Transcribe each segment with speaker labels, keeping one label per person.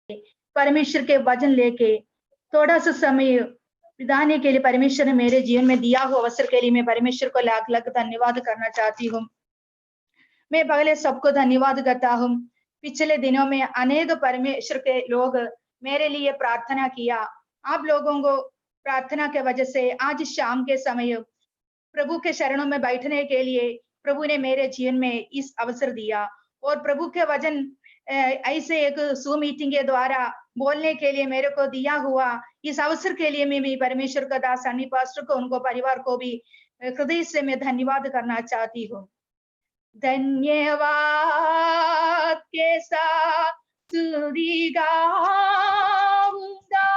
Speaker 1: परमेश्वर के वचन लेके थोड़ा सा समय बिताने के लिए परमेश्वर ने मेरे जीवन में दिया हुआ अवसर के लिए मैं परमेश्वर को लाख लाख धन्यवाद करना चाहती हूँ। मैं पहले सबको धन्यवाद करता हूँ। पिछले दिनों में अनेक परमेश्वर के लोग मेरे लिए प्रार्थना किया। आप लोगों को प्रार्थना के वजह से आज शाम के समय प्रभु के शरणों में बैठने के लिए प्रभु ने मेरे जीवन में इस अवसर दिया और प्रभु के वचन ऐसे एक जूम मीटिंग के द्वारा बोलने के लिए मेरे को दिया हुआ इस अवसर के लिए मैं भी परमेश्वर का दास सनी पास्टर को उनको परिवार को भी हृदय से मैं धन्यवाद करना चाहती हूँ। धन्यवाद के साथ स्तुति गाऊंगा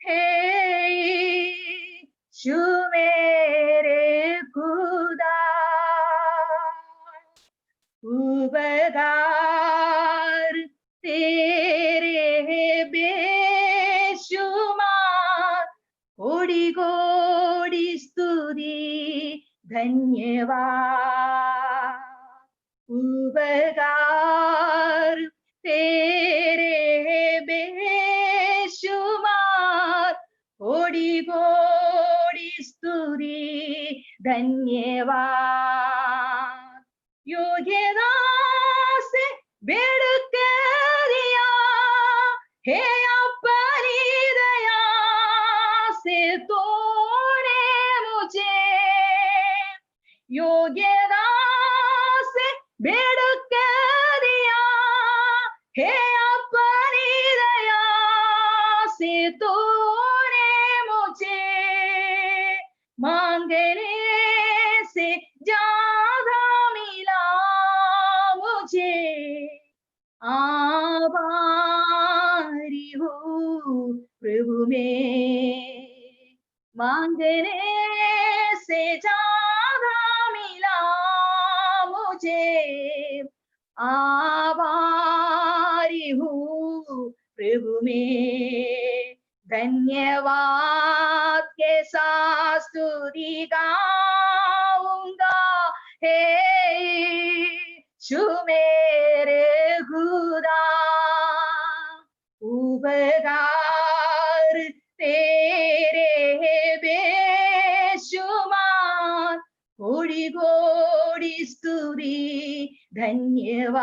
Speaker 1: हे यीशु मेरे खुदा, उपकार तेरे बेशुमार, कोटि कोटि स्तुति धन्यवाद। उपकार तेरे बेशुमार, कोटि कोटि स्तुति धन्यवाद। योग्यता से बेड़क दिया हे अपनी दया से तूने मुझे, योग्यता से बेड़क दिया हे अपनी दया से तूने मुझे, मांगने से ज्यादा मिला मुझे, आभारी हूँ प्रभु में, मांगने से ज्यादा मिला मुझे, आभारी हूँ प्रभु में। धन्यवाद के साथ स्तुति गाऊंगा हे यीशु मेरे खुदा, उपकार तेरे बेशुमार, कोटि कोटि स्तुति धन्यवाद।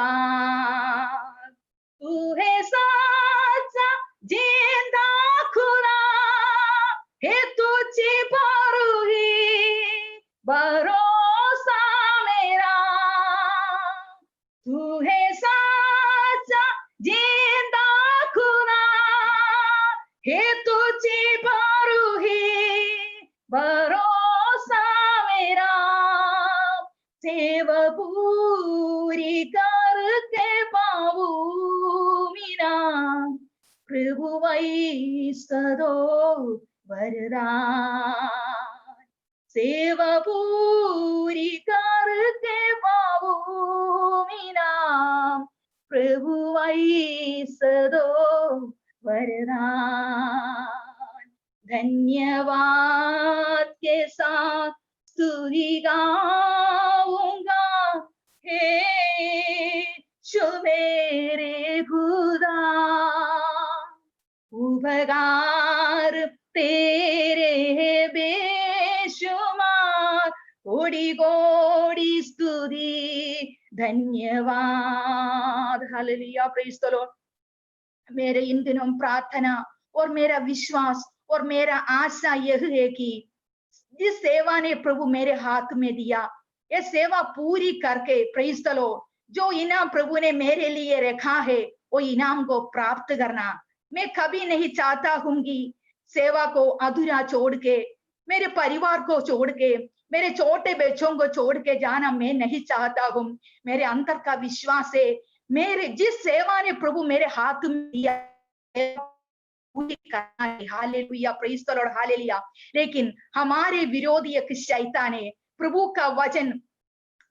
Speaker 1: तू है सच्चा जिंदा खुदा, हे तुझे पर ही भरोसा मेरा, तू है सच्चा जिंदा खुदा, हे तुझे पर ही भरोसा मेरा, सेवा पूरी करके पाऊं मीरा, प्रभु वैसदो वरदान, सेवा पूरी करके पाऊं मीरा, प्रभु वैसदो वरदान। धन्यवाद के साथ स्तुति गाऊंगा हे यीशु मेरे खुदा, उपकार तेरे बेशुमार, कोटि कोटि स्तुति धन्यवाद। Hallelujah, praise the Lord. मेरे इन दिनों प्रार्थना और मेरा विश्वास और मेरा आशा यह है कि जिस सेवा ने प्रभु मेरे हाथ में दिया, ये सेवा पूरी करके प्रेज़ द लॉर्ड जो इनाम प्रभु ने मेरे लिए रखा है वो इनाम को प्राप्त करना। मैं कभी नहीं चाहता हूँ कि सेवा को अधूरा छोड़ के, मेरे परिवार को छोड़ के, मेरे छोटे बच्चों को छोड़ के जाना मैं नहीं चाहता हूँ। मेरे अंतर का विश्वास है, मेरे जिस सेवा ने प्रभु मेरे हाथ में दिया पूरी करना है। Hallelujah, praise the Lord, hallelujah. लेकिन हमारे विरोधी एक शैतान है। प्रभु का वचन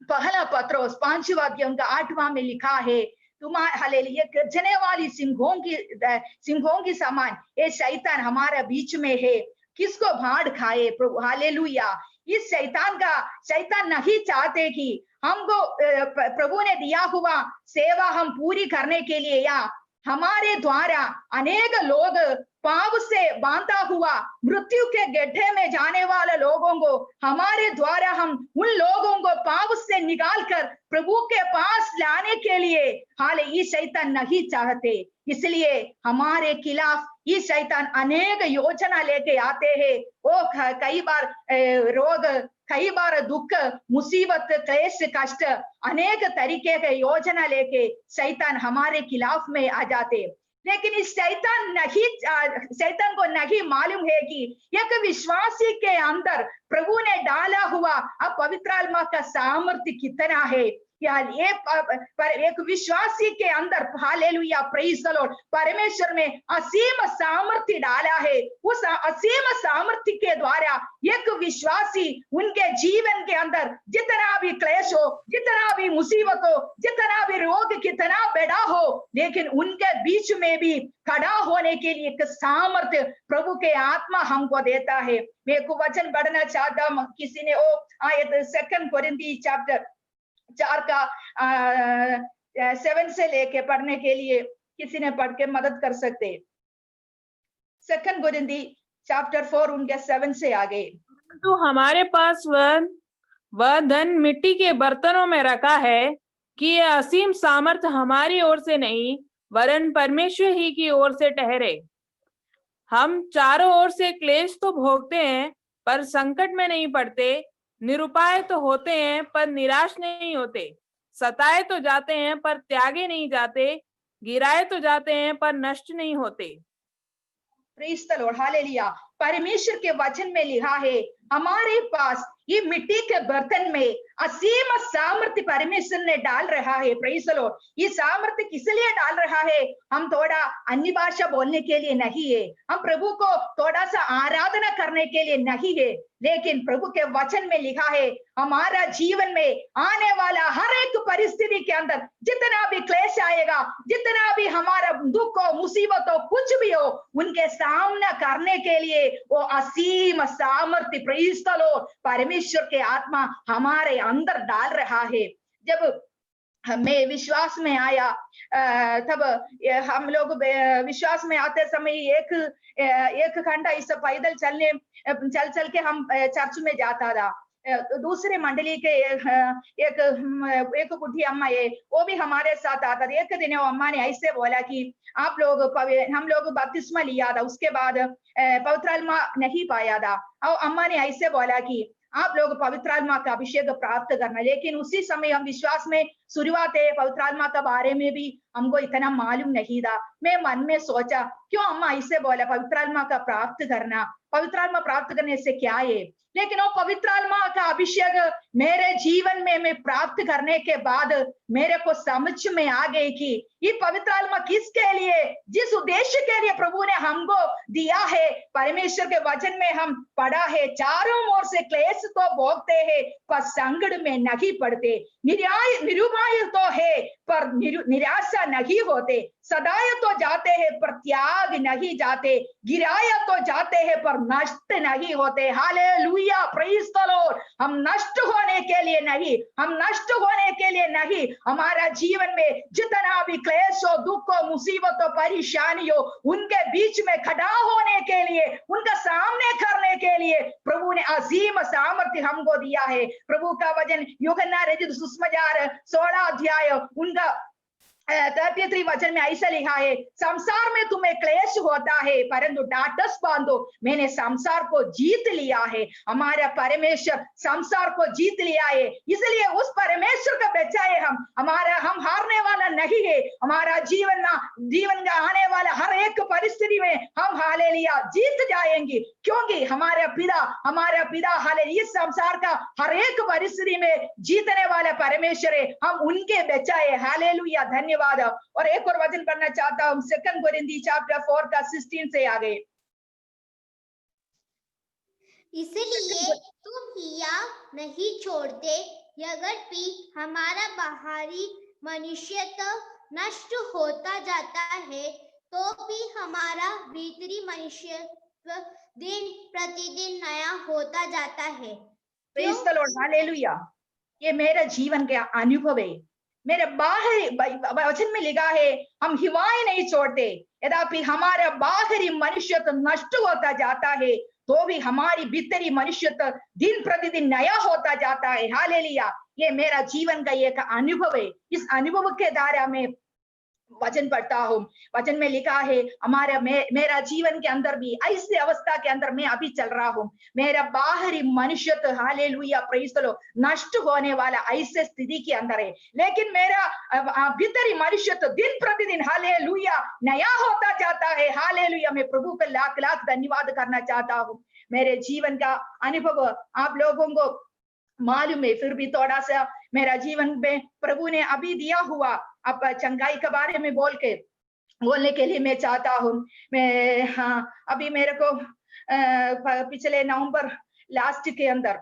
Speaker 1: पहला पत्रोस 5वां अध्याय का 8वां में लिखा है, तुम्हारे हालेलुया गर्जने वाली सिंहों की समान ये शैतान हमारे बीच में है, किसको भाड़ खाए प्रभु। हालेलुया। इस शैतान नहीं चाहते कि हमको प्रभु ने दिया हुआ सेवा हम पूरी करने के लिए या हमारे द्वारा अनेक लोग पाप से बांधा हुआ मृत्यु के गड्ढे में जाने वाले लोगों को हमारे द्वारा हम उन लोगों को पाप से निकाल कर प्रभु के पास लाने के लिए हाल ये शैतान नहीं चाहते। इसलिए हमारे खिलाफ ये शैतान अनेक योजना लेके आते हैं। वो कई बार रोग, कई बार दुख, मुसीबत, क्लेश, कष्ट, अनेक तरीके के योजना लेके शैतान हमारे खिलाफ में आ जाते। लेकिन इस शैतान को नहीं मालूम है कि एक विश्वासी के अंदर प्रभु ने डाला हुआ अब पवित्र आत्मा का सामर्थ्य कितना है। एक विश्वासी के अंदर हालेलुया प्रेज द लॉर्ड परमेश्वर में असीम सामर्थ्य डाला है। उस असीम सामर्थ्य के द्वारा एक विश्वासी उनके जीवन के अंदर जितना भी क्लेश हो, जितना भी मुसीबत हो, जितना भी रोग कितना बड़ा हो, लेकिन उनके बीच में भी खड़ा होने के लिए एक सामर्थ्य प्रभु के आत्मा हमको देता है। मैं को वचन पढ़ना चाहता हूं। किसी ने वो आयत 2 कोरिन्थी चैप्टर 4 का 7 से लेके पढ़ने के लिए किसी ने पढ़ के मदद कर सकते। 2 कोरिन्थी चैप्टर 4 उनके 7 से आगे।
Speaker 2: तो हमारे पास वह धन मिट्टी के बर्तनों में रखा है कि यह असीम सामर्थ्य हमारी ओर से नहीं वरन परमेश्वर ही की ओर से ठहरे। हम चारों ओर से क्लेश तो भोगते हैं पर संकट में नहीं पड़ते, निरुपाय तो होते हैं पर निराश नहीं होते, सताए तो जाते हैं पर त्यागे नहीं जाते, गिराए तो जाते हैं पर नष्ट नहीं होते।
Speaker 1: Praise the Lord hallelujah. परमेश्वर के वचन में लिखा है हमारे पास ये मिट्टी के बर्तन में असीम सामर्थ्य परमेश्वर ने डाल रहा है। Praise the Lord. ये सामर्थ्य किस लिए डाल रहा है? हम थोड़ा अन्य भाषा बोलने के लिए नहीं है, हम प्रभु को थोड़ा सा आराधना करने के लिए नहीं है, लेकिन प्रभु के वचन में लिखा है हमारा जीवन में आने वाला हर एक परिस्थिति के अंदर जितना भी क्लेश आएगा, जितना भी हमारा दुख हो, मुसीबत हो, कुछ भी हो, उनके सामना करने के लिए वो असीम सामर्थ्य प्रेज द लॉर्ड परमेश्वर के आत्मा हमारे अंदर डाल रहा है। जब मैं विश्वास में आया तब हम लोग विश्वास में आते समय एक घंटा इस पैदल चल के हम चर्च में जाता था। दूसरे मंडली के एक बुढ़ी अम्मा है, वो भी हमारे साथ आता था। एक दिन वो अम्मा ने ऐसे बोला कि हम लोग बपतिस्मा लिया था, उसके बाद पवित्र आत्मा नहीं पाया था। और अम्मा ने ऐसे बोला कि आप लोग पवित्र आत्मा का अभिषेक प्राप्त करना। लेकिन उसी समय हम विश्वास में शुरुआत है, पवित्र आत्मा के बारे में भी हमको इतना मालूम नहीं था। मैं मन में सोचा क्यों अम्मा ऐसे बोला पवित्र आत्मा का प्राप्त करना, पवित्र आत्मा प्राप्त करने से क्या है? लेकिन वो पवित्र आत्मा का अभिषेक मेरे जीवन में मैं प्राप्त करने के बाद मेरे को समझ में आ गई कि ये पवित्र आत्मा किसके लिए, जिस उद्देश्य के लिए प्रभु ने हमको दिया है। परमेश्वर के वचन में हम पढ़ा है चारों ओर से क्लेश तो भोगते हैं पर संकट में नहीं पड़ते, निरुपाय तो है पर निराशा नहीं होते, सदाए तो जाते हैं पर त्याग नहीं जाते, गिराया तो जाते हैं पर नष्ट नहीं होते। Hallelujah praise the Lord. हम नष्ट होने के लिए नहीं, हम नष्ट होने के लिए नहीं, हमारा जीवन में जितना भी क्लेश हो, दुख हो, मुसीबत हो, परेशानी हो, उनके बीच में खड़ा होने के लिए, उनका सामने करने के लिए प्रभु ने असीम सामर्थ्य हमको दिया है। प्रभु का वचन यूहन्ना रचित सुसमाचार 16 अध्याय उनका 33 वचन में ऐसा लिखा है संसार में तुम्हें क्लेश होता है परंतु ढाढ़स बांधो, मैंने संसार को जीत लिया है। हमारा परमेश्वर संसार को जीत लिया है, इसलिए उस परमेश्वर का बच्चा है हम हारने वाला नहीं है। हमारा जीवन का आने वाला हर एक परिस्थिति में हम हालेलुया जीत जाएंगे, क्योंकि हमारा पिता हालेलुया इस संसार का हर एक परिस्थिति में जीतने वाला परमेश्वर है। हम उनके बच्चा है। हालेलुया धन्यवाद। और एक और वचन पढ़ना चाहता हूं 2 कोरिन्थी चैप्टर 4 का 16 से आगे।
Speaker 3: इसलिए तुम हिया नहीं छोड़ते, यद्यपि हमारा बाहरी मनुष्य तो नष्ट होता जाता है, तो भी हमारा भीतरी मनुष्य दिन प्रतिदिन नया होता जाता है।
Speaker 1: Praise the Lord hallelujah. ये मेरा जीवन का अनुभव है। मेरे बाहरी वचन में लिखा है हम हिवाएं नहीं छोड़ते, यद्यपि हमारा बाहरी मनुष्यत्व नष्ट होता जाता है तो भी हमारी भीतरी मनुष्यत्व दिन प्रतिदिन नया होता जाता है। हालेलुया। ये मेरा जीवन का एक अनुभव है। इस अनुभव के द्वारा मैं वचन पढ़ता हूँ। वचन में लिखा है हमारा मेरा जीवन के अंदर भी ऐसी अवस्था के अंदर मैं अभी चल रहा हूँ। मेरा बाहरी मनुष्यत्व हालेलुया प्रेज़ द लॉर्ड नष्ट होने वाला ऐसे स्थिति के अंदर है, लेकिन मेरा भीतरी मनुष्यत्व दिन प्रतिदिन हालेलुया नया होता जाता है। हालेलुया। मैं प्रभु का लाख लाख धन्यवाद करना चाहता हूँ। मेरे जीवन का अनुभव आप लोगों को मालूम है, फिर भी थोड़ा सा मेरा जीवन में प्रभु ने अभी दिया हुआ अब चंगाई के बारे में बोलने के लिए मैं चाहता हूँ। मैं अभी मेरे को पिछले नवंबर लास्ट के अंदर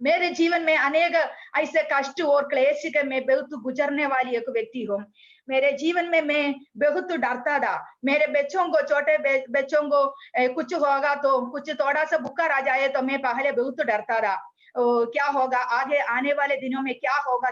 Speaker 1: मेरे जीवन में अनेक ऐसे कष्ट और क्लेश के मैं बहुत गुजरने वाली एक व्यक्ति हूँ। मेरे जीवन में मैं बहुत डरता था। मेरे बच्चों को, छोटे बच्चों को कुछ होगा तो, कुछ थोड़ा सा बुखार आ जाए तो मैं पहले बहुत डरता था। क्या होगा आगे आने वाले दिनों में, क्या होगा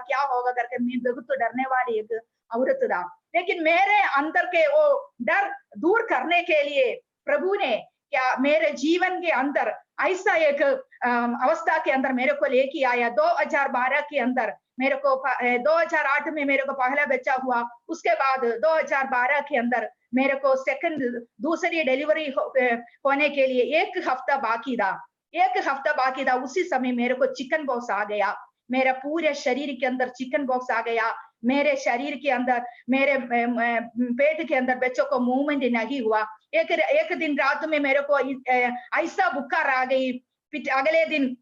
Speaker 1: करके मैं बहुत डरने वाली एक औरत था। लेकिन मेरे अंदर के वो डर दूर करने के लिए प्रभु ने क्या मेरे जीवन के अंदर ऐसा एक अवस्था के अंदर मेरे को लेके आया। 2012 के अंदर मेरे को 2008 में मेरे को पहला बच्चा हुआ। उसके बाद 2012 के अंदर मेरे को दूसरी डिलीवरी होने के लिए एक हफ्ता बाकी था। उसी समय मेरे को चिकन बॉक्स आ गया। मेरा पूरे शरीर के अंदर चिकन बॉक्स आ गया। मेरे शरीर के अंदर, मेरे पेट के अंदर बच्चों को मूवमेंट नहीं हुआ। एक दिन रात में मेरे को ऐसा बुखार आ गई। अगले दिन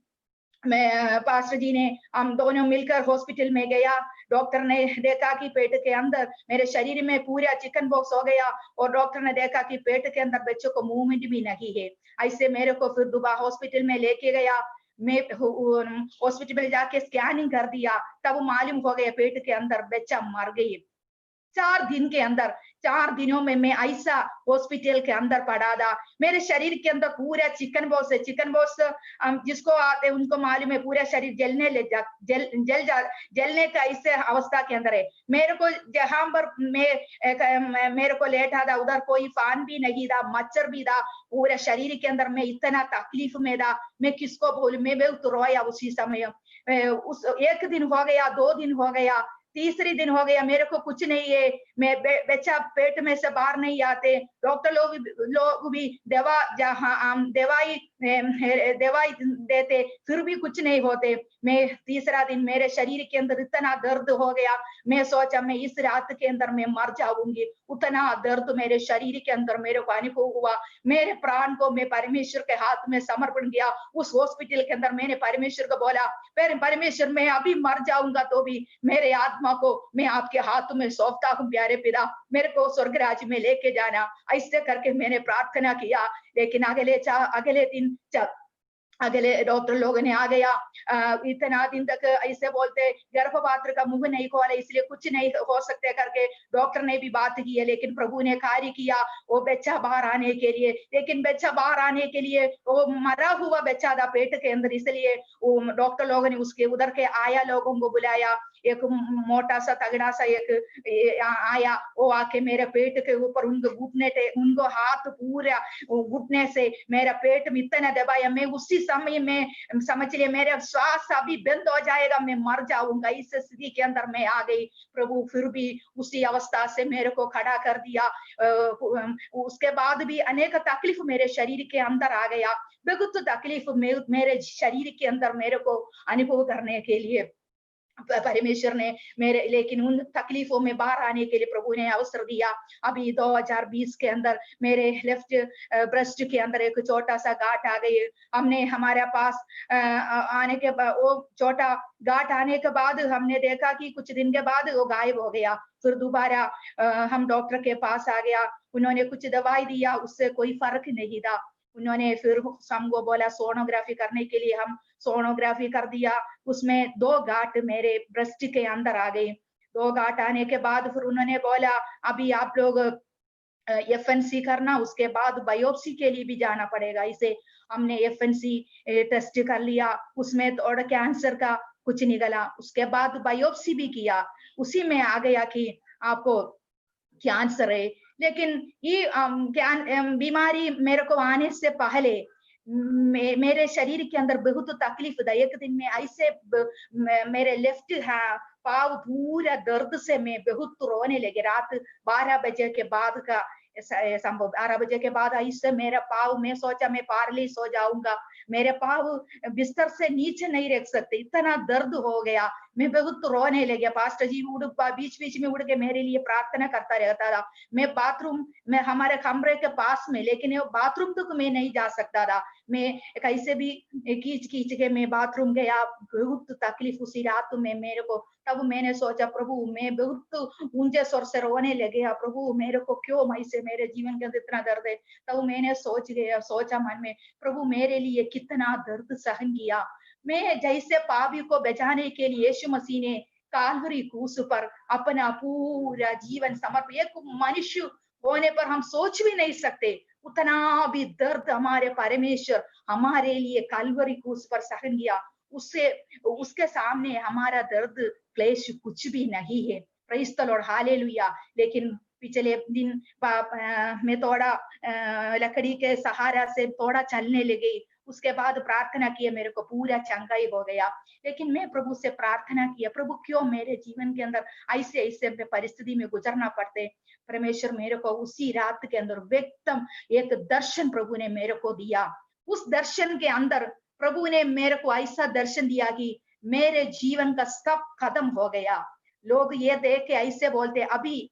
Speaker 1: मैं पास्टर जी ने हम दोनों मिलकर हॉस्पिटल में गया। डॉक्टर ने देखा कि पेट के अंदर मेरे शरीर में पूरा चिकन बॉक्स हो गया और डॉक्टर ने देखा कि पेट के अंदर बच्चों को मूवमेंट भी नहीं है। ऐसे मेरे को फिर दोबारा हॉस्पिटल में लेके गया। मैं हॉस्पिटल में जाके स्कैनिंग कर दिया, तब मालूम हो गया पेट के अंदर बच्चा मर गई। 4 दिनों में मैं ऐसा हॉस्पिटल के अंदर पड़ा था। मेरे शरीर के अंदर पूरा चिकन बॉक्स है। चिकन बॉक्स जिसको आते उनको मालूम है, पूरा शरीर जलने का ऐसे अवस्था के अंदर है। मेरे को जहां पर मेरे को लेटा था उधर कोई फैन भी नहीं था, मच्छर भी था। पूरे शरीर के अंदर मैं इतना तकलीफ में था, मैं किसको बोलूं। मैं बहुत रोया उसी समय। उस 1 दिन हो गया, 2 दिन हो गया, तीसरी दिन हो गया, मेरे को कुछ नहीं है। मैं बच्चा पेट में से बाहर नहीं आते। डॉक्टर लोग भी दवाई देते, फिर भी कुछ नहीं होते। मैं तीसरा दिन मेरे शरीर के अंदर इतना दर्द हो गया, मैं सोचा मैं इस रात के अंदर मैं मर जाऊंगी। उतना दर्द मेरे शरीर के अंदर मेरे को अनुभव हुआ। मेरे प्राण को मैं परमेश्वर के हाथ में समर्पण किया। उस हॉस्पिटल के अंदर मैंने परमेश्वर को बोला, परमेश्वर मैं अभी मर जाऊंगा तो भी मेरे आत्मा को मैं आपके हाथ में सौंपता हूँ। प्यारे पिता, मेरे को स्वर्ग राज्य में लेके जाना। ऐसे करके मैंने प्रार्थना किया। लेकिन अगले दिन अगले डॉक्टर लोगों ने आ गया। इतना दिन तक ऐसे बोलते गर्भपात्र का मुंह नहीं खोला, इसलिए कुछ नहीं हो सकते करके डॉक्टर ने भी बात की है। लेकिन प्रभु ने कार्य किया वो बच्चा बाहर आने के लिए। लेकिन बच्चा बाहर आने के लिए वो मरा हुआ बच्चा था पेट के अंदर, इसलिए वो डॉक्टर लोगों ने उसके उधर के आया लोगों को बुलाया। एक मोटा सा तगड़ा सा एक आया, वो आके मेरे पेट के ऊपर उनको हाथ पूरा घुटने से मेरा पेट में इतना दबाया। मैं उसी समय में समझ लिया मेरा श्वास अभी बंद हो जाएगा, मैं मर जाऊंगा। इस स्थिति के अंदर मैं आ गई। प्रभु फिर भी उसी अवस्था से मेरे को खड़ा कर दिया। उसके बाद भी अनेक तकलीफ मेरे शरीर के अंदर आ गया। बहुत तकलीफ मेरे शरीर के अंदर मेरे को अनुभव करने के लिए परमेश्वर ने लेकिन उन तकलीफों में बाहर आने के लिए प्रभु ने अवसर दिया। अभी 2020 के अंदर मेरे लेफ्ट ब्रेस्ट के अंदर एक छोटा सा गांठ आ गई। हमने हमारे पास आने के बाद वो छोटा गांठ आने के बाद हमने देखा कि कुछ दिन के बाद वो गायब हो गया। फिर दोबारा हम डॉक्टर के पास आ गया, उन्होंने कुछ दवाई दिया, उससे कोई फर्क नहीं था। उन्होंने फिर हमको बोला सोनोग्राफी करने के लिए, हम सोनोग्राफी कर दिया। उसमें 2 गांठ मेरे ब्रेस्ट के अंदर आ गई। 2 गांठ आने के बाद फिर उन्होंने बोला अभी आप लोग FNC करना, उसके बाद बायोप्सी के लिए भी जाना पड़ेगा। इसे हमने FNC टेस्ट कर लिया, उसमें थोड़ा कैंसर का कुछ निकला। उसके बाद बायोप्सी भी किया। उसी में आ गया कि आपको कैंसर है। लेकिन ये बीमारी मेरे को आने से पहले मेरे शरीर के अंदर बहुत तकलीफ था। एक दिन में ऐसे मेरे लेफ्ट पाव पूरा दर्द से मैं बहुत रोने लगी। रात 12 बजे के बाद का संभव, 12 बजे के बाद ऐसे मेरा पाव, मैं सोचा मैं पारलिस हो जाऊंगा, मेरे पाव बिस्तर से नीचे नहीं रख सकते, इतना दर्द हो गया। मैं बहुत रोने लगी। पास्टर जी बीच बीच में उड़ के मेरे लिए प्रार्थना करता रहता था। मैं बाथरूम में, हमारे कमरे के पास में, लेकिन बाथरूम तक मैं नहीं जा सकता था। मैं कैसे भी खींच खींच के मैं बाथरूम गया। बहुत तकलीफ उसी रात में मेरे को। तब मैंने सोचा प्रभु, मैं बहुत ऊंचे स्वर से रोने लगे, प्रभु मेरे को क्यों ऐसे, मेरे जीवन के अंदर इतना दर्द है। तब मैंने सोचा मन में, प्रभु मेरे लिए कितना दर्द सहन किया। मैं जैसे पापी को बचाने के लिए यीशु मसीह ने काल्वरी क्रूस पर अपना पूरा जीवन समर्पित। एक मनुष्य होने पर हम सोच भी नहीं सकते उतना भी दर्द हमारे परमेश्वर हमारे लिए काल्वरी क्रूस पर सहन किया। उससे, उसके सामने हमारा दर्द क्लेश कुछ भी नहीं है। Praise the Lord, hallelujah. लेकिन पिछले दिन मैं थोड़ा लकड़ी के सहारा से थोड़ा चलने लगी। उसके बाद प्रार्थना किया, मेरे को पूरा चंगाई हो गया। लेकिन मैं प्रभु से प्रार्थना किया, प्रभु क्यों मेरे जीवन के अंदर ऐसे ऐसे परिस्थिति में गुजरना पड़ते। परमेश्वर मेरे को उसी रात के अंदर व्यक्तम एक दर्शन प्रभु ने मेरे को दिया। उस दर्शन के अंदर प्रभु ने मेरे को ऐसा दर्शन दिया कि मेरे जीवन का सब खत्म हो गया। लोग ये देख के ऐसे बोलते, अभी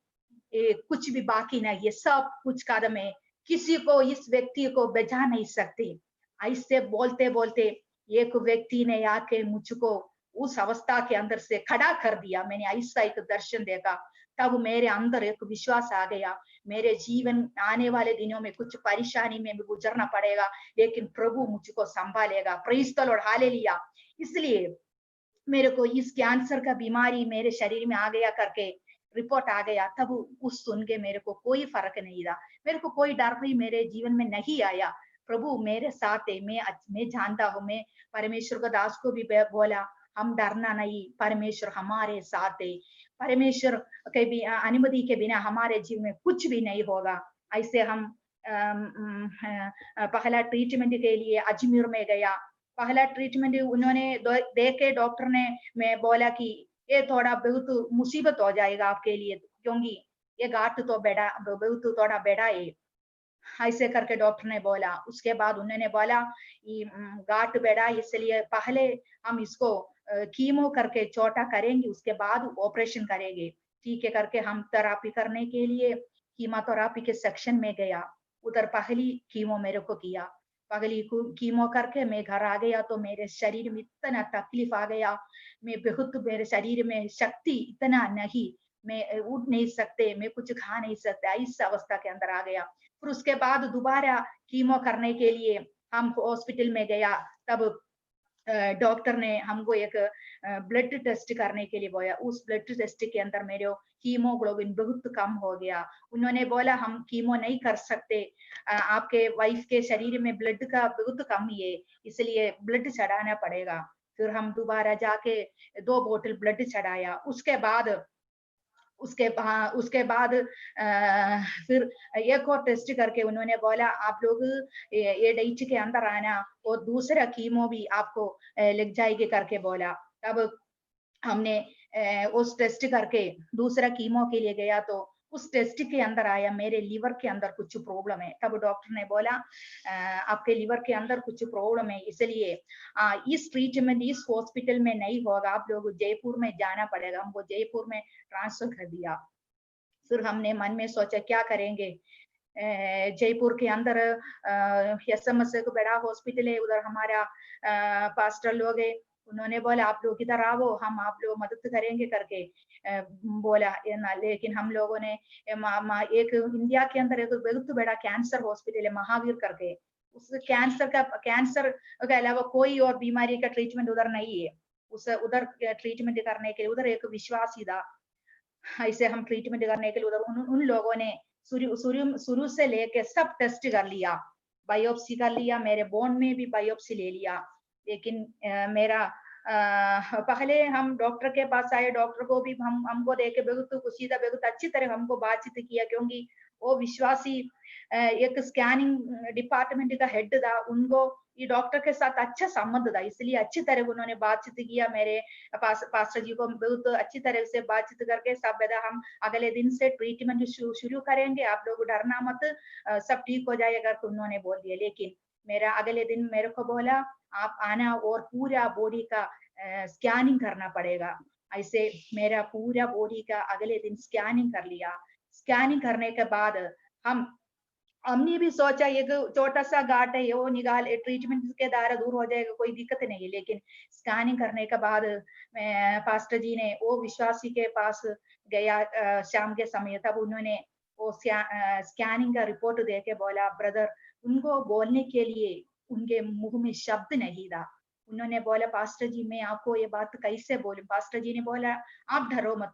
Speaker 1: कुछ भी बाकी नहीं है, सब कुछ खत्म है, किसी को, इस व्यक्ति को बचा नहीं सकते। ऐसे बोलते बोलते एक व्यक्ति ने आके मुझको उस अवस्था के अंदर से खड़ा कर दिया। मैंने ऐसा एक दर्शन देखा। तब मेरे अंदर एक विश्वास आ गया, मेरे जीवन आने वाले दिनों में कुछ परेशानी में भी गुजरना पड़ेगा, लेकिन प्रभु मुझको संभालेगा। Praise the Lord, hallelujah. इसलिए मेरे को इस कैंसर का बीमारी मेरे शरीर में आ गया करके रिपोर्ट आ गया। तब उस सुन के मेरे को कोई फर्क नहीं था, मेरे को कोई डर भी मेरे जीवन में नहीं आया। प्रभु मेरे साथ है। मैं जानता हूँ, मैं परमेश्वर को, दास को भी बोला, हम डरना नहीं, परमेश्वर हमारे साथ है। परमेश्वर के भी अनुमति के बिना हमारे जीवन में कुछ भी नहीं होगा। ऐसे हम पहला ट्रीटमेंट के लिए अजमेर में गया। पहला ट्रीटमेंट उन्होंने देख के डॉक्टर ने मैं बोला कि ये थोड़ा बहुत मुसीबत हो जाएगा आपके लिए, क्योंकि ये गांठ तो बेड़ा बहुत थोड़ा बेड़ा है, ऐसे करके डॉक्टर ने बोला। उसके बाद उन्होंने बोला ये गांठ बेड़ा, इसलिए पहले हम इसको कीमो करके छोटा करेंगे, उसके बाद ऑपरेशन करेंगे। ठीक है करके हम थेरापी करने के लिए कीमोथेरापी के सेक्शन में गया। उधर पहली कीमो मेरे को किया। पहली कीमो करके मैं घर आ गया तो मेरे शरीर में इतना तकलीफ आ गया। मैं बहुत, मेरे शरीर में शक्ति इतना नहीं, मैं उठ नहीं सकते, मैं कुछ खा नहीं सकते, इस अवस्था के अंदर आ गया। फिर उसके बाद दोबारा कीमो करने के लिए हम हॉस्पिटल में गया। तब डॉक्टर ने हमको एक ब्लड टेस्ट करने के लिए बोला। उस ब्लड टेस्ट के अंदर मेरे हीमोग्लोबिन बहुत कम हो गया। उन्होंने बोला हम कीमो नहीं कर सकते, आपके वाइफ के शरीर में ब्लड का बहुत कमी है, इसलिए ब्लड चढ़ाना पड़ेगा। फिर हम दोबारा जाके 2 बोतल ब्लड चढ़ाया। उसके बाद फिर एक और टेस्ट करके उन्होंने बोला आप लोग ये डेट के अंदर आना और दूसरा कीमो भी आपको लग जाएगी करके बोला। तब हमने उस टेस्ट करके दूसरा कीमो के लिए गया तो उस टेस्ट के अंदर आया मेरे लीवर के अंदर कुछ प्रॉब्लम है। तब डॉक्टर ने बोला आपके लीवर के अंदर कुछ प्रॉब्लम है, इसलिए इस ट्रीटमेंट इस हॉस्पिटल में नहीं होगा, आप लोग जयपुर में जाना पड़ेगा। हमको जयपुर में ट्रांसफर कर दिया। फिर हमने मन में सोचा क्या करेंगे। जयपुर के अंदर एसएमएस को बड़ा हॉस्पिटल है, उधर हमारा पास्टर लोग है, उन्होंने बोला आप लोग इधर आओ, हम आप लोग मदद करेंगे करके बोला ना। लेकिन हम लोगों ने एक इंडिया के अंदर एक बहुत बड़ा कैंसर हॉस्पिटल है महावीर करके, उस कैंसर के अलावा कोई और बीमारी का ट्रीटमेंट उधर नहीं है। उधर ट्रीटमेंट करने के लिए उधर एक विश्वासी था। ऐसे हम ट्रीटमेंट करने के लिए उधर उन लोगों ने शुरू से लेके सब टेस्ट कर लिया, बायोप्सी कर लिया, मेरे बोन में भी बायोप्सी ले लिया, लेकिन मेरा पहले हम डॉक्टर के पास आए, डॉक्टर को भी हमको देखे बहुत खुशी था, बहुत अच्छी तरह हमको बातचीत किया, क्योंकि वो विश्वासी एक स्कैनिंग डिपार्टमेंट का हेड था, उनको ये डॉक्टर के साथ अच्छा संबंध था, इसलिए अच्छी तरह उन्होंने बातचीत किया। मेरे पास्टर जी को बहुत अच्छी तरह से बातचीत करके सब बता, हम अगले दिन से ट्रीटमेंट शुरू करेंगे, आप लोग डरना मत, सब ठीक हो जाएगा, तो उन्होंने बोल दिया। लेकिन मेरा अगले दिन मेरे को बोला आप आना और पूरा बॉडी का स्कैनिंग करना पड़ेगा। ऐसे मेरा पूरा बॉडी का अगले दिन स्कैनिंग कर लिया। स्कैनिंग करने के बाद हमने भी सोचा एक छोटा सा गांठ है, वो निकाल ट्रीटमेंट के द्वारा दूर हो जाएगा, कोई दिक्कत नहीं है। लेकिन स्कैनिंग करने के बाद पास्टर जी ने वो विश्वासी के पास गया, शाम के समय, तब उन्होंने वो स्कैनिंग का रिपोर्ट दे के बोला, ब्रदर उनको बोलने के लिए उनके मुंह में शब्द नहीं था। उन्होंने बोला, पास्टर जी मैं आपको ये बात कैसे बोलूं? पास्टर जी ने बोला, आप डरो मत,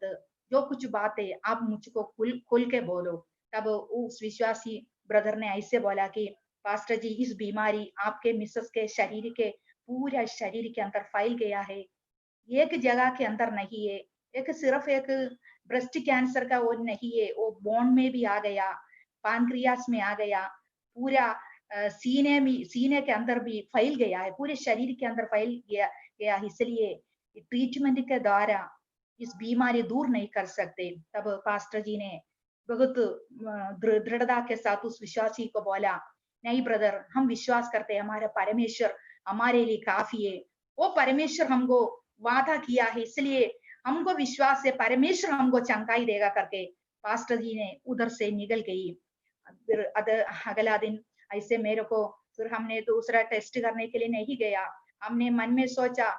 Speaker 1: जो कुछ बात है आप मुझको खुल के बोलो। तब उस विश्वासी ब्रदर ने ऐसे बोला कि पास्टर जी इस बीमारी आपके मिसेस के शरीर के पूरा शरीर के अंदर फैल गया है, एक जगह के अंदर नहीं है, एक सिर्फ एक ब्रेस्ट कैंसर का वो नहीं है, वो बोन में भी आ गया, पानक्रियास में आ गया, पूरा सीने के अंदर भी फैल गया है, पूरे शरीर के अंदर फैल गया। इसलिए ट्रीटमेंट के द्वारा इस बीमारी दूर नहीं कर सकते। तब पास्टर जी ने बहुत दृढ़ता के साथ उस विश्वासी को बोला, नहीं ब्रदर, हम विश्वास करते हैं हमारा परमेश्वर हमारे लिए काफी है, वो परमेश्वर हमको वादा किया है, इसलिए हमको विश्वास है परमेश्वर हमको चंगाई देगा करके पास्टर जी ने उधर से निकल गई। फिर अगला दिन ऐसे मेरे को, फिर हमने दूसरा टेस्ट करने के लिए नहीं गया, हमने मन में सोचा,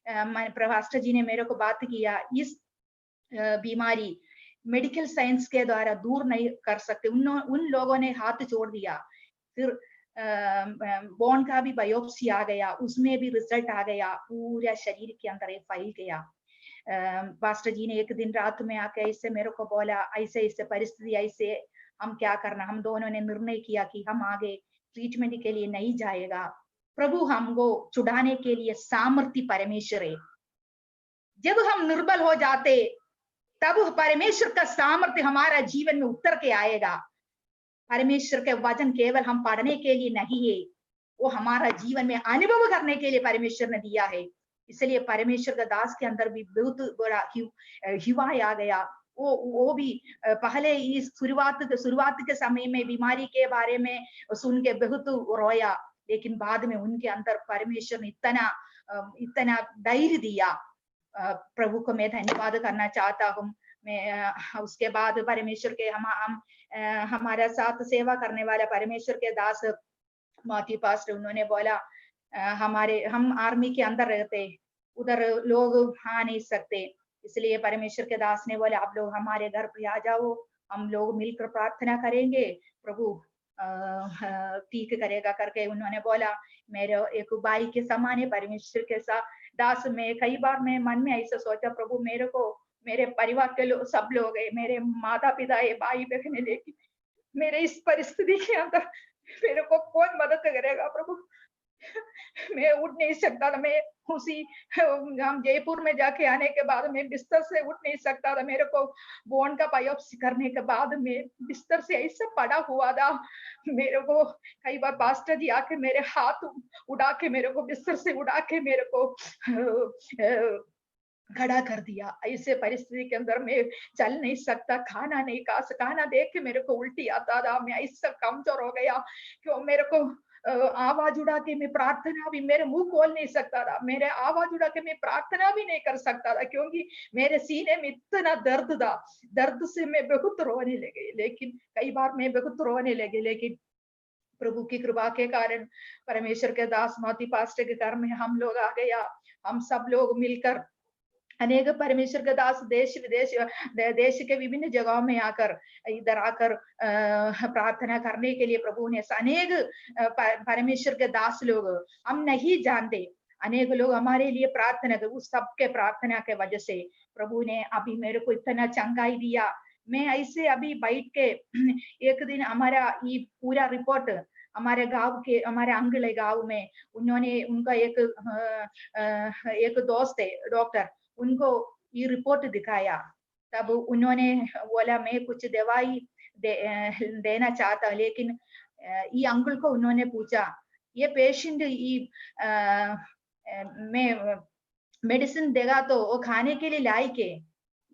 Speaker 1: पास्टर जी ने मेरे को बात किया, इस बीमारी मेडिकल साइंस के द्वारा दूर नहीं कर सकते। उन लोगों ने हाथ जोड़ दिया। फिर बोन का भी बायोप्सी आ गया, उसमें भी रिजल्ट आ गया, पूरा शरीर के अंदर फैल गया। पास्टर जी ने एक दिन रात में आके ऐसे मेरे को बोला, ऐसे ऐसे परिस्थिति, ऐसे हम क्या करना। हम दोनों ने निर्णय किया कि हम आगे ट्रीटमेंट के लिए नहीं जाएगा। प्रभु हमको छुड़ाने के लिए सामर्थ्य परमेश्वर है। जब हम निर्बल हो जाते तब परमेश्वर का सामर्थ्य हमारा जीवन में उतर के आएगा। परमेश्वर के वचन केवल हम पढ़ने के लिए नहीं है, वो हमारा जीवन में अनुभव करने के लिए परमेश्वर ने दिया है। इसलिए परमेश्वर का दास के अंदर भी बहुत बड़ा हिवा आ गया। वो भी पहले इस शुरुआत के समय में बीमारी के बारे में सुन के बहुत रोया, लेकिन बाद में उनके अंदर परमेश्वर ने इतना धैर्य दिया। प्रभु को मैं धन्यवाद करना चाहता हूँ। मैं उसके बाद परमेश्वर के हम हमारा साथ सेवा करने वाला परमेश्वर के दास माथी पास्टर, उन्होंने बोला, हम आर्मी के अंदर रहते, उधर लोग आ नहीं सकते, इसलिए परमेश्वर के दास ने बोले आप लोग हमारे घर पे आ जाओ, हम लोग मिलकर प्रार्थना करेंगे, प्रभु ठीक करेगा करके उन्होंने बोला। मेरे एक भाई के समान है परमेश्वर के साथ दास में। कई बार मैं मन में ऐसा सोचा, प्रभु मेरे को मेरे परिवार के सब लोग है, मेरे माता पिता है, भाई बहन है, लेकिन मेरे इस परिस्थिति के अंदर मेरे को कौन मदद करेगा प्रभु? मैं उठ नहीं सकता था। मैं उसी हम जयपुर में जाके आने के बाद मैं बिस्तर से उठ नहीं सकता था। मेरे को बोन का बायोप्सी करने के बाद मैं बिस्तर से ऐसे पड़ा हुआ था। मेरे को कई बार पास्टर जी आके मेरे हाथ उड़ा के मेरे को बिस्तर से उड़ा के मेरे को खड़ा कर दिया। ऐसे परिस्थिति के अंदर मैं चल नहीं सकता, खाना नहीं खा, खाना देख के मेरे को उल्टी आता था। मैं ऐसा कमजोर हो गया क्यों मेरे को आवाज उड़ा के मैं प्रार्थना भी, मेरे मुंह खोल नहीं सकता था, मेरे आवाज उड़ा के मैं प्रार्थना भी नहीं कर सकता था, क्योंकि मेरे सीने में इतना दर्द था। दर्द से मैं बहुत रोने लगी, लेकिन कई बार मैं बहुत रोने लगी, लेकिन प्रभु की कृपा के कारण परमेश्वर के दास मोती पास्टर के घर में हम लोग आ गया। हम सब लोग मिलकर अनेक परमेश्वर के दास देश विदेश देश के विभिन्न जगहों में आकर इधर आकर प्रार्थना करने के लिए प्रभु ने अनेक परमेश्वर के दास लोग हम नहीं जानते, अनेक लोग हमारे लिए प्रार्थना कर, उस सबके प्रार्थना के वजह से प्रभु ने अभी मेरे को इतना चंगाई दिया। मैं ऐसे अभी बैठ के एक दिन हमारा ये पूरा रिपोर्ट हमारे गांव के, हमारे अंकल है गांव में, उन्होंने उनका एक दोस्त है डॉक्टर, उनको ये रिपोर्ट दिखाया। तब उन्होंने बोला मैं कुछ दवाई देना चाहता, लेकिन ये अंकल को उन्होंने पूछा ये पेशेंट में मेडिसिन देगा तो वो खाने के लिए लायक है।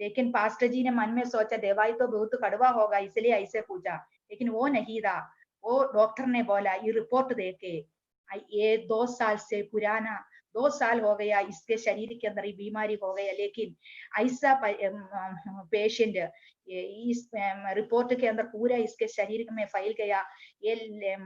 Speaker 1: लेकिन पास्टर जी ने मन में सोचा दवाई तो बहुत कड़वा होगा, इसलिए ऐसे पूछा, लेकिन वो नहीं था। वो डॉक्टर ने बोला ये रिपोर्ट देके ये 2 साल से पुराना, 2 साल हो गया इसके शरीर के अंदर ये बीमारी हो गया, लेकिन ऐसा पेशेंट इस रिपोर्ट के अंदर पूरा इसके शरीर में फैल गया, ये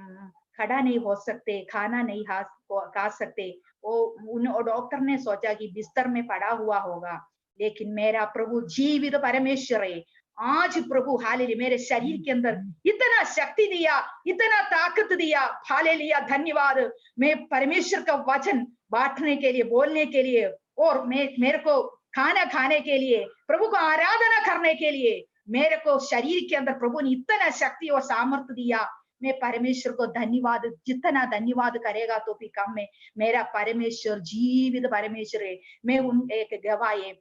Speaker 1: खड़ा नहीं हो सकते, खाना नहीं खा सकते। वो डॉक्टर ने सोचा कि बिस्तर में पड़ा हुआ होगा, लेकिन मेरा प्रभु जीवित परमेश्वर है। आज प्रभु हालेलुया मेरे शरीर के अंदर इतना शक्ति दिया, इतना ताकत दिया, हालेलुया धन्यवाद। मैं परमेश्वर का वचन बांटने के लिए, बोलने के लिए, और मेरे को खाना खाने के लिए, प्रभु को आराधना करने के लिए मेरे को शरीर के अंदर प्रभु ने इतना शक्ति और सामर्थ्य दिया। मैं परमेश्वर को धन्यवाद, जितना धन्यवाद करेगा तो भी कम है। मेरा परमेश्वर जीवित परमेश्वर है। मैं उन एक गवाह है।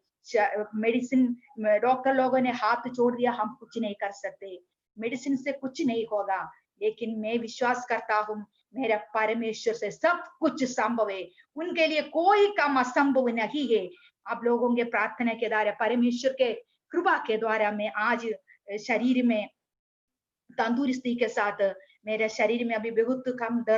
Speaker 1: मेडिसिन डॉक्टर लोगों ने हाथ जोड़ दिया, हम कुछ नहीं कर सकते, मेडिसिन से कुछ नहीं होगा, लेकिन मैं विश्वास करता हूँ मेरा परमेश्वर से सब कुछ संभव है। उनके लिए कोई काम असंभव नहीं है। आप लोगों के प्रार्थना के द्वारा, परमेश्वर के कृपा के द्वारा मैं आज शरीर में तंदुरुस्ती के साथ, मेरे शरीर में अभी बहुत कम है,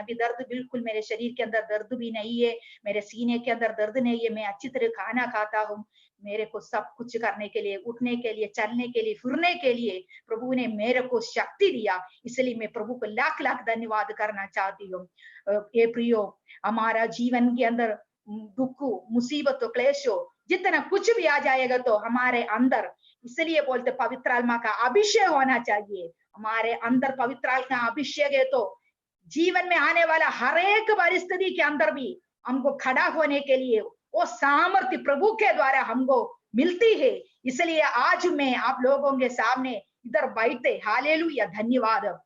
Speaker 1: अभी दर्द बिल्कुल मेरे शरीर के अंदर दर्द भी नहीं है, मेरे सीने के अंदर दर्द नहीं है। मैं अच्छी तरह खाना खाता हूँ। मेरे को सब कुछ करने के लिए, उठने के लिए, चलने के लिए, फिरने के लिए प्रभु ने मेरे को शक्ति दिया, इसलिए मैं प्रभु को लाख लाख धन्यवाद करना चाहती हूँ। ये प्रियो, हमारा जीवन के अंदर दुख, मुसीबत, क्लेशो जितना कुछ भी आ जाएगा तो हमारे अंदर, इसलिए बोलते पवित्र आत्मा का अभिषेक होना चाहिए। हमारे अंदर पवित्र आत्मा का अभिषेक है तो जीवन में आने वाला हर एक परिस्थिति के अंदर भी हमको खड़ा होने के लिए वो सामर्थ्य प्रभु के द्वारा हमको मिलती है। इसलिए आज मैं आप लोगों के सामने इधर बैठे, हालेलुया धन्यवाद।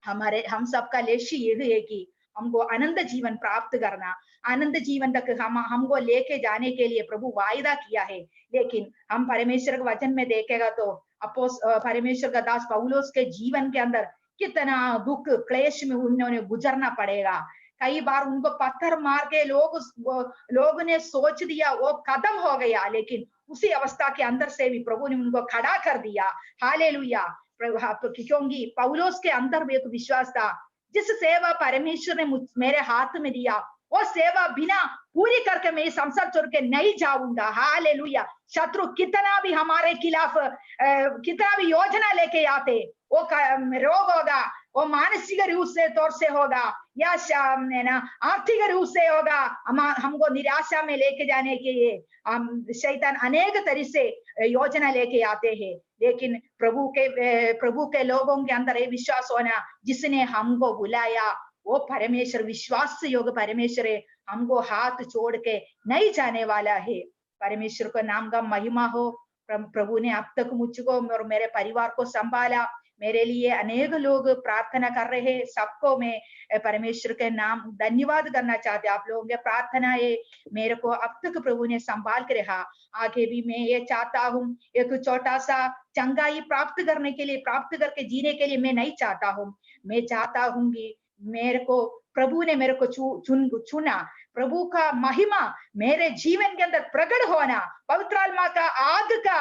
Speaker 1: हम सबका लक्ष्य यही है कि हमको आनंद जीवन प्राप्त करना, आनंद जीवन तक हमको लेके जाने के लिए प्रभु वायदा किया है। लेकिन हम परमेश्वर के वचन में देखेगा तो परमेश्वर का दास पौलुस के जीवन के अंदर कितना दुख क्लेश में उन्होंने गुजरना पड़ेगा। कई बार उनको पत्थर मार के लोग ने सोच दिया वो खत्म हो गया, लेकिन उसी अवस्था के अंदर से भी प्रभु ने उनको खड़ा कर दिया। हालेलुया, क्योंकि पौलुस के अंदर भी एक विश्वास था, जिस सेवा परमेश्वर ने मेरे हाथ में दिया वो सेवा बिना पूरी करके मैं संसार छोड़ के नहीं जाऊंगा। हालेलुया, शत्रु कितना भी हमारे खिलाफ कितना भी योजना लेके आते, वो रोग होगा, वो मानसिक रूप से तौर से होगा या आर्थिक रूप से होगा, हमको निराशा में लेके जाने के लिए शैतान अनेक तरह से योजना लेके आते हैं। लेकिन प्रभु के लोगों के अंदर ये विश्वास होना, जिसने हमको बुलाया वो परमेश्वर विश्वास योग्य परमेश्वर है, हमको हाथ छोड़ के नहीं जाने वाला है। परमेश्वर को नाम का महिमा हो। प्रभु ने अब तक मुझको और मेरे परिवार को संभाला, मेरे लिए अनेक लोग प्रार्थना कर रहे हैं, सबको मैं परमेश्वर के नाम धन्यवाद करना चाहते। आप लोगों के प्रार्थना है मेरे को अब तक प्रभु ने संभाल के रहा। आगे भी मैं ये चाहता हूँ, एक छोटा सा चंगाई प्राप्त करने के लिए, प्राप्त करके जीने के लिए मैं नहीं चाहता हूँ। मैं चाहता हूँ कि मेरे को प्रभु ने मेरे को चुना, प्रभु का महिमा मेरे जीवन के अंदर प्रकट होना, पवित्र आत्मा का आग का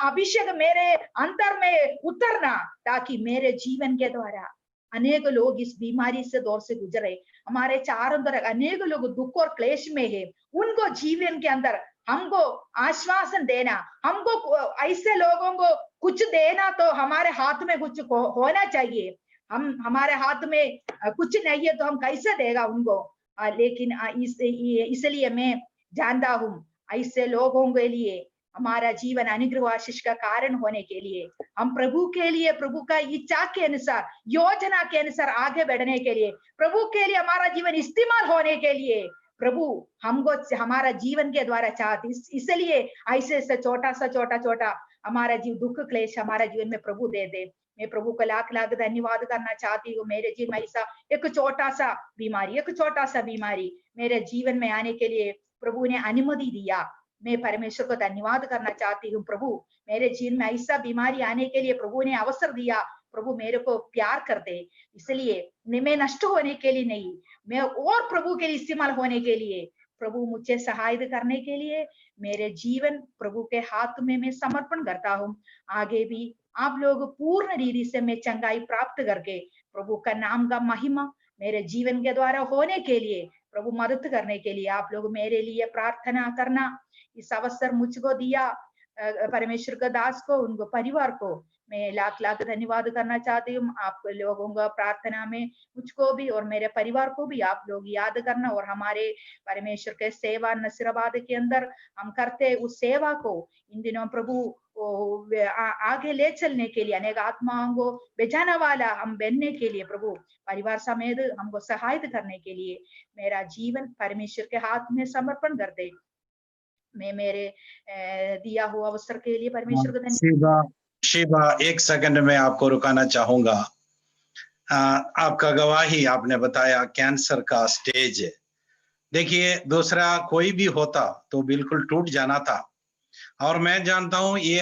Speaker 1: अभिषेक मेरे अंदर में उतरना, ताकि मेरे जीवन के द्वारा अनेक लोग इस बीमारी से दौर से गुजरे। हमारे चारों तरफ अनेक लोग दुख और क्लेश में है, उनको जीवन के अंदर हमको आश्वासन देना, हमको ऐसे लोगों को कुछ देना, तो हमारे हाथ में कुछ होना चाहिए। हमारे हाथ में कुछ नहीं है तो हम कैसे देगा उनको। लेकिन इसलिए मैं जानता हूँ ऐसे लोगों के लिए हमारा जीवन अनुग्रह आशीष का कारण होने के लिए, हम प्रभु के लिए, प्रभु का इच्छा के अनुसार, योजना के अनुसार आगे बढ़ने के लिए, प्रभु के लिए हमारा जीवन इस्तेमाल होने के लिए प्रभु हमको हमारा जीवन के द्वारा चाहती। इसलिए ऐसे छोटा हमारा दुख क्लेश हमारा जीवन में प्रभु दे दे। मैं प्रभु को लाख लाख धन्यवाद करना चाहती हूँ। मेरे जीवन में ऐसा एक छोटा सा बीमारी मेरे जीवन में आने के लिए प्रभु ने अनुमति दिया। मैं परमेश्वर को धन्यवाद करना चाहती हूँ। प्रभु मेरे जीवन में ऐसा बीमारी आने के लिए प्रभु ने अवसर दिया। प्रभु मेरे को प्यार कर दे, इसलिए मैं नष्ट होने के लिए नहीं, मैं और प्रभु के लिए इस्तेमाल होने के लिए प्रभु मुझे सहायता करने के लिए मेरे जीवन प्रभु के हाथ में मैं समर्पण करता हूँ। आगे भी आप लोग पूर्ण रीति से मैं चंगाई प्राप्त करके प्रभु का नाम का महिमा मेरे जीवन के द्वारा होने के लिए प्रभु मदद करने के लिए आप लोग मेरे लिए प्रार्थना करना। इस अवसर मुझको दिया परमेश्वर का दास को, उनको परिवार को मैं लाख लाख धन्यवाद करना चाहती हूँ। आप लोगों का प्रार्थना में मुझको भी और मेरे परिवार को भी आप लोग याद करना और हमारे परमेश्वर के सेवा नसीराबाद के अंदर हम करते उस सेवा को इन दिनों प्रभु आगे ले चलने के लिए, अनेक आत्माओं को बचाने वाला हम बनने के लिए प्रभु परिवार समेत हमको सहायता करने के लिए मेरा जीवन परमेश्वर के हाथ में समर्पण कर दे। मैं मेरे दिया हुआ अवसर के लिए परमेश्वर को धन्यवाद।
Speaker 4: शिवा, एक सेकंड में आपको रुकाना चाहूंगा। आपका गवाही आपने बताया कैंसर का स्टेज है। देखिए, दूसरा कोई भी होता तो बिल्कुल टूट जाना था, और मैं जानता हूं ये